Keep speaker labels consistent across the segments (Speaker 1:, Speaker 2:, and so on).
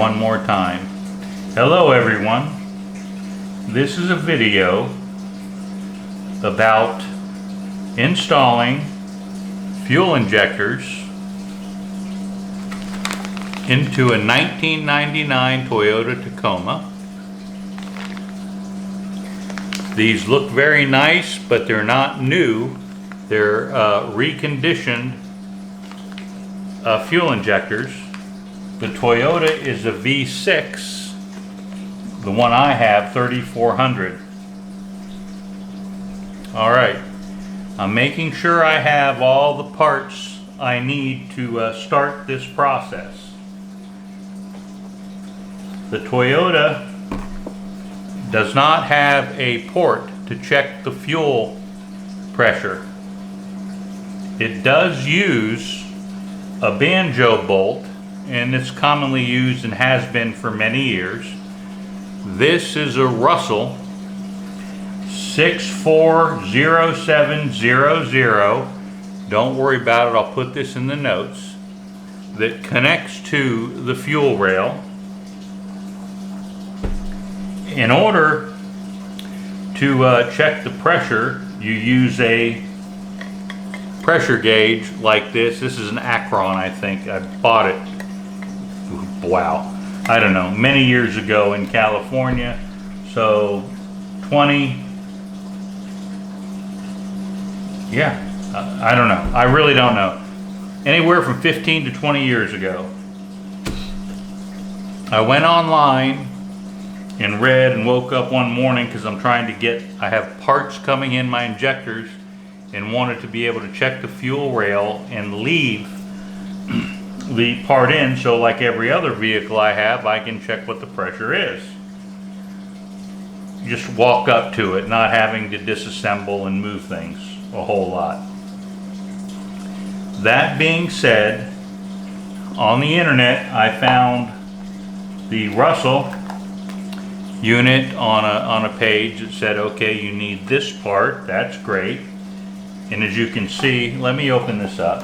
Speaker 1: one more time. Hello everyone. This is a video about installing fuel injectors into a 1999 Toyota Tacoma. These look very nice, but they're not new. They're reconditioned fuel injectors. The Toyota is a V6. The one I have, 3400. Alright, I'm making sure I have all the parts I need to start this process. The Toyota does not have a port to check the fuel pressure. It does use a Banjo bolt, and it's commonly used and has been for many years. This is a Russell 640700. Don't worry about it, I'll put this in the notes. That connects to the fuel rail. In order to check the pressure, you use a pressure gauge like this. This is an Akron, I think. I bought it, wow, I don't know, many years ago in California. So 20, yeah, I don't know. I really don't know. Anywhere from 15 to 20 years ago. I went online and read and woke up one morning because I'm trying to get, I have parts coming in my injectors and wanted to be able to check the fuel rail and leave the part in, so like every other vehicle I have, I can check what the pressure is. Just walk up to it, not having to disassemble and move things a whole lot. That being said, on the internet I found the Russell unit on a page that said, okay, you need this part. That's great. And as you can see, let me open this up.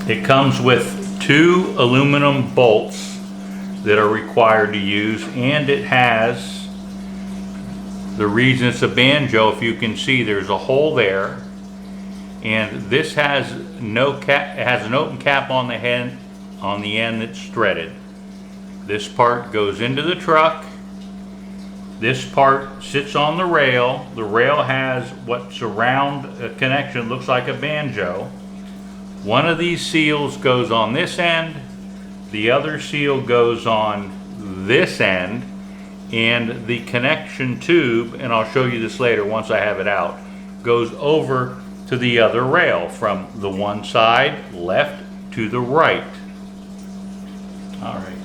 Speaker 1: It comes with 2 aluminum bolts that are required to use, and it has, the reason it's a Banjo, if you can see, there's a hole there, and this has no cap. It has an open cap on the head, on the end that's threaded. This part goes into the truck. This part sits on the rail. The rail has what's around a connection, looks like a Banjo. One of these seals goes on this end, the other seal goes on this end, and the connection tube, and I'll show you this later once I have it out, goes over to the other rail from the one side left to the right. Alright.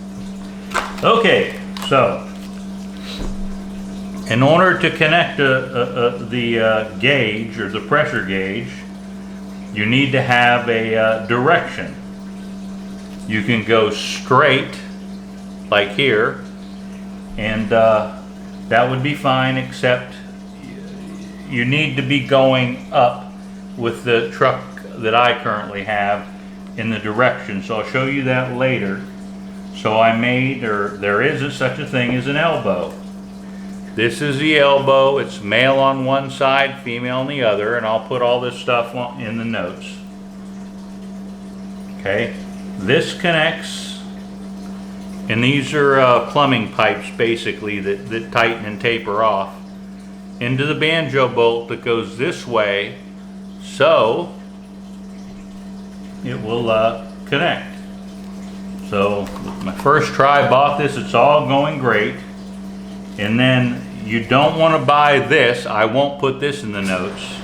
Speaker 1: Okay, so in order to connect the gauge, or the pressure gauge, you need to have a direction. You can go straight, like here, and that would be fine, except you need to be going up with the truck that I currently have in the direction. So I'll show you that later. So I made, or there is such a thing as an elbow. This is the elbow. It's male on one side, female on the other, and I'll put all this stuff in the notes. Okay, this connects, and these are plumbing pipes basically that tighten and taper off into the Banjo bolt that goes this way, so it will connect. So my first try, bought this, it's all going great. And then you don't want to buy this. I won't put this in the notes,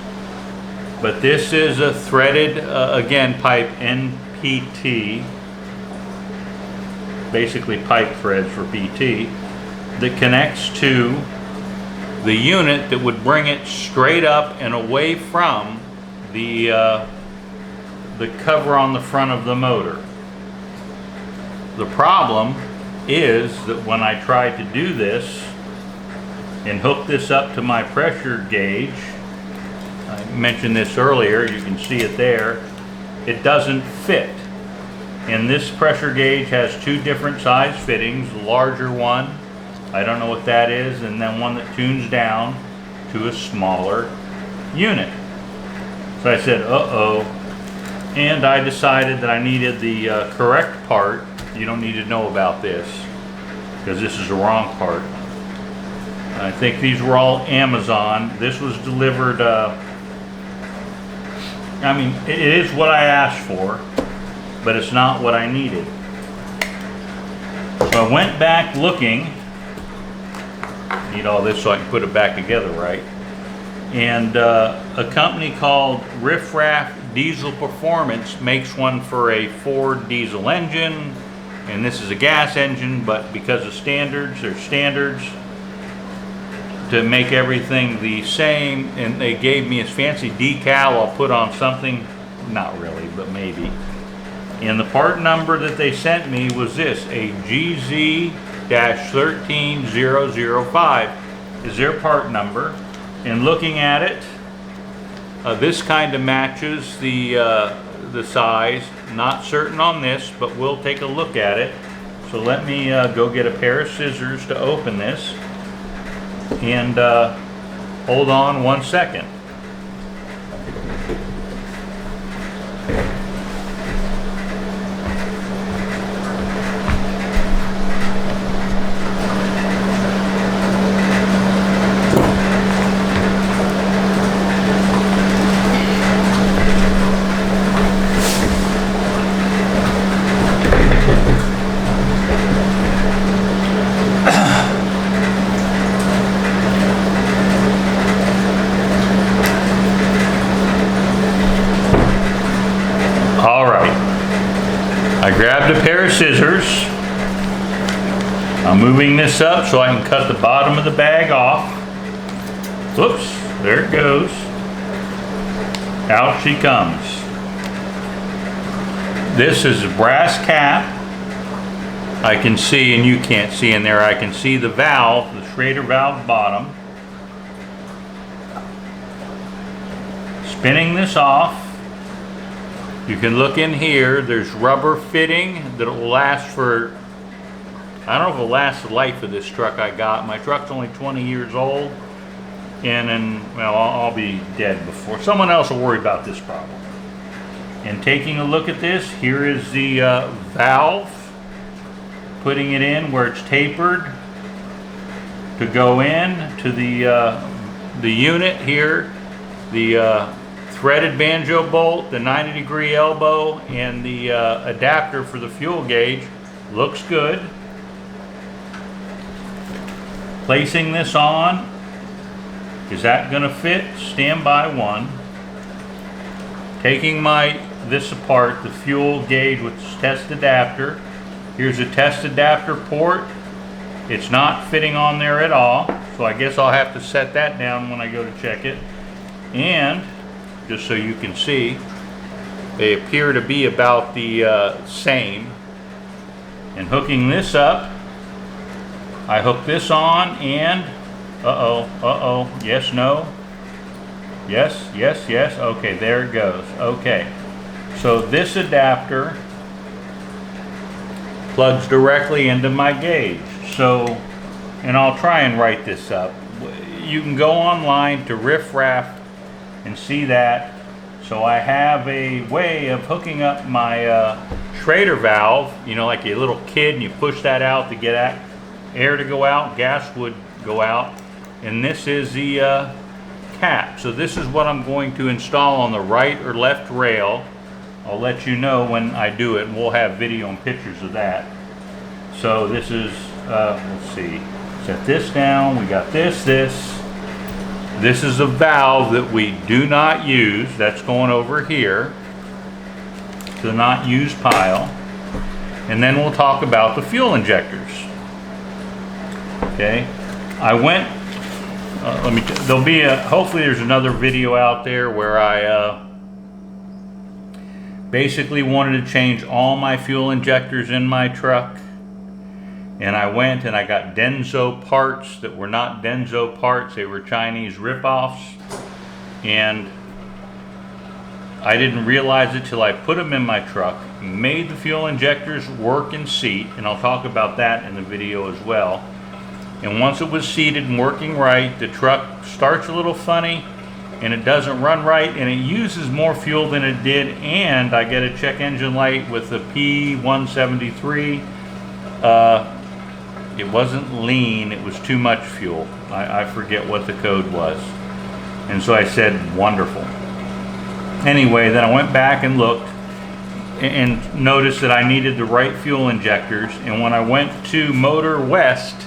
Speaker 1: but this is a threaded again pipe, NPT, basically pipe threads for PT, that connects to the unit that would bring it straight up and away from the cover on the front of the motor. The problem is that when I tried to do this and hook this up to my pressure gauge, I mentioned this earlier, you can see it there, it doesn't fit. And this pressure gauge has two different size fittings, the larger one, I don't know what that is, and then one that tunes down to a smaller unit. So I said, uh-oh, and I decided that I needed the correct part. You don't need to know about this, because this is the wrong part. I think these were all Amazon. This was delivered, I mean, it is what I asked for, but it's not what I needed. So I went back looking. Need all this so I can put it back together right. And a company called Riff Raff Diesel Performance makes one for a Ford diesel engine, and this is a gas engine, but because of standards, there's standards to make everything the same, and they gave me a fancy decal I'll put on something, not really, but maybe. And the part number that they sent me was this, a GZ-13005 is their part number. And looking at it, this kind of matches the size. Not certain on this, but we'll take a look at it. So let me go get a pair of scissors to open this. And hold on 1 second. I grabbed a pair of scissors. I'm moving this up so I can cut the bottom of the bag off. Whoops, there it goes. Out she comes. This is a brass cap. I can see, and you can't see in there, I can see the valve, the Schrader valve bottom. Spinning this off. You can look in here, there's rubber fitting that will last for, I don't know if it'll last the life of this truck I got. My truck's only 20 years old, and then, well, I'll be dead before. Someone else will worry about this problem. And taking a look at this, here is the valve, putting it in where it's tapered to go in to the unit here. The threaded banjo bolt, the 90-degree elbow, and the adapter for the fuel gauge looks good. Placing this on, is that going to fit? Stand by one. Taking this apart, the fuel gauge with test adapter. Here's a test adapter port. It's not fitting on there at all, so I guess I'll have to set that down when I go to check it. And just so you can see, they appear to be about the same. And hooking this up, I hook this on and, yes, no, yes, yes, yes, okay, there it goes. Okay, so this adapter plugs directly into my gauge. So, and I'll try and write this up. You can go online to Riff Raff and see that. So I have a way of hooking up my Schrader valve, you know, like a little kid, and you push that out to get air to go out, gas would go out, and this is the cap. So this is what I'm going to install on the right or left rail. I'll let you know when I do it, and we'll have video and pictures of that. So this is, let's see, set this down, we got this. This is a valve that we do not use. That's going over here to the not used pile. And then we'll talk about the fuel injectors. Okay, I went, there'll be hopefully there's another video out there where I basically wanted to change all my fuel injectors in my truck. And I went and I got Denso parts that were not Denso parts. They were Chinese rip-offs. And I didn't realize it till I put them in my truck. made the fuel injectors work in seat, and I'll talk about that in the video as well. And once it was seated and working right, the truck starts a little funny and it doesn't run right, and it uses more fuel than it did, and I get a check engine light with the P173. It wasn't lean, it was too much fuel. I forget what the code was. And so I said, wonderful. Anyway, then I went back and looked and noticed that I needed the right fuel injectors, and when I went to Motor West,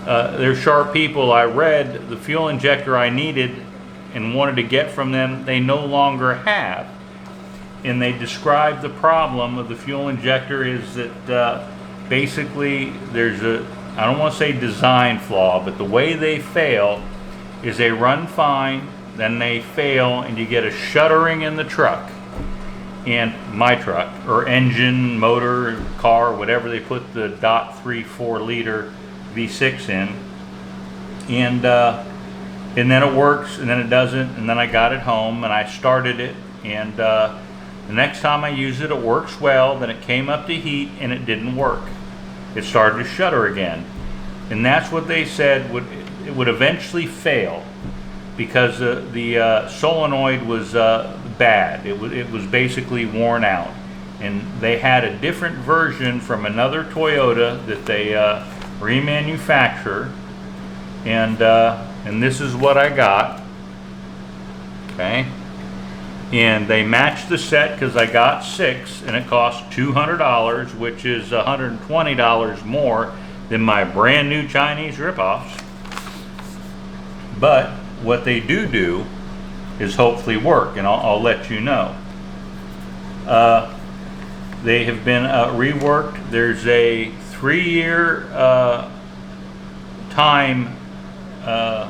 Speaker 1: they're sharp people. I read the fuel injector I needed and wanted to get from them, they no longer have. And they described the problem of the fuel injector is that basically there's a, I don't want to say design flaw, but the way they fail is they run fine, then they fail, and you get a shuddering in the truck. And my truck, or engine, motor, car, whatever they put the .34 liter V6 in, and then it works, and then it doesn't, and then I got it home and I started it, and the next time I used it, it works well. Then it came up to heat and it didn't work. It started to shudder again, and that's what they said it would eventually fail, because the solenoid was bad. It was basically worn out, and they had a different version from another Toyota that they remanufacture, and this is what I got. Okay, and they matched the set because I got 6, and it cost $200, which is $120 more than my brand new Chinese ripoffs. But what they do is hopefully work, and I'll let you know. They have been reworked. There's a 3-year time,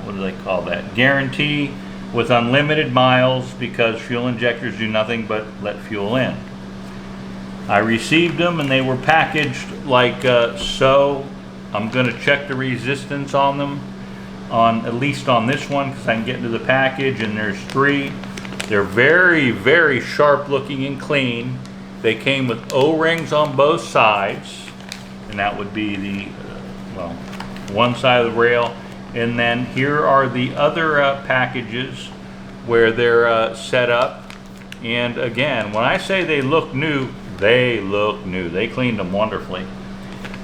Speaker 1: what do they call that, guarantee with unlimited miles, because fuel injectors do nothing but let fuel in. I received them and they were packaged like so. I'm going to check the resistance on them, on at least on this one, because I can get into the package, and there's 3. They're very, very sharp looking and clean. They came with O-rings on both sides, and that would be the well, one side of the rail. And then here are the other packages where they're set up. And again, when I say they look new, they look new. They cleaned them wonderfully.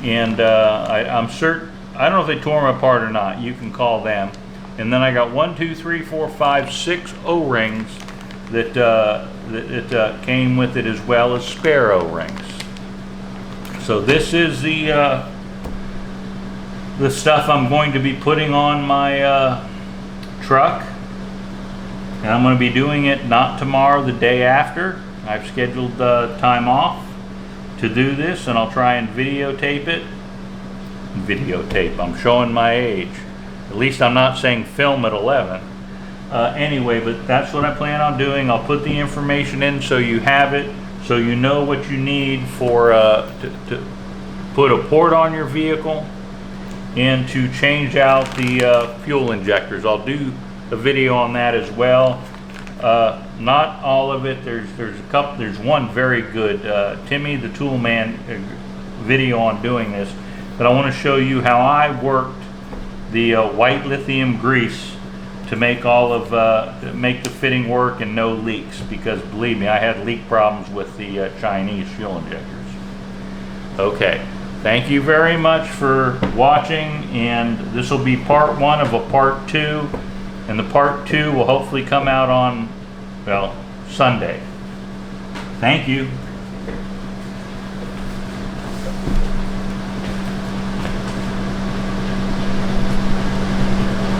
Speaker 1: And I'm certain, I don't know if they tore them apart or not. You can call them. And then I got 1, 2, 3, 4, 5, 6 O-rings that came with it, as well as spare O-rings. So this is the stuff I'm going to be putting on my truck, and I'm going to be doing it not tomorrow, the day after. I've scheduled time off to do this, and I'll try and videotape it. Videotape, I'm showing my age. At least I'm not saying film at 11. Anyway, but that's what I plan on doing. I'll put the information in so you have it, so you know what you need for to put a port on your vehicle, and to change out the fuel injectors. I'll do a video on that as well. Not all of it. There's a couple. There's one very good Timmy the Tool Man video on doing this, but I want to show you how I worked the white lithium grease to make all of to make the fitting work and no leaks, because believe me, I had leak problems with the Chinese fuel injectors. Okay. Thank you very much for watching, and this will be part 1 of a part 2, and the part 2 will hopefully come out on, well, Sunday. Thank you.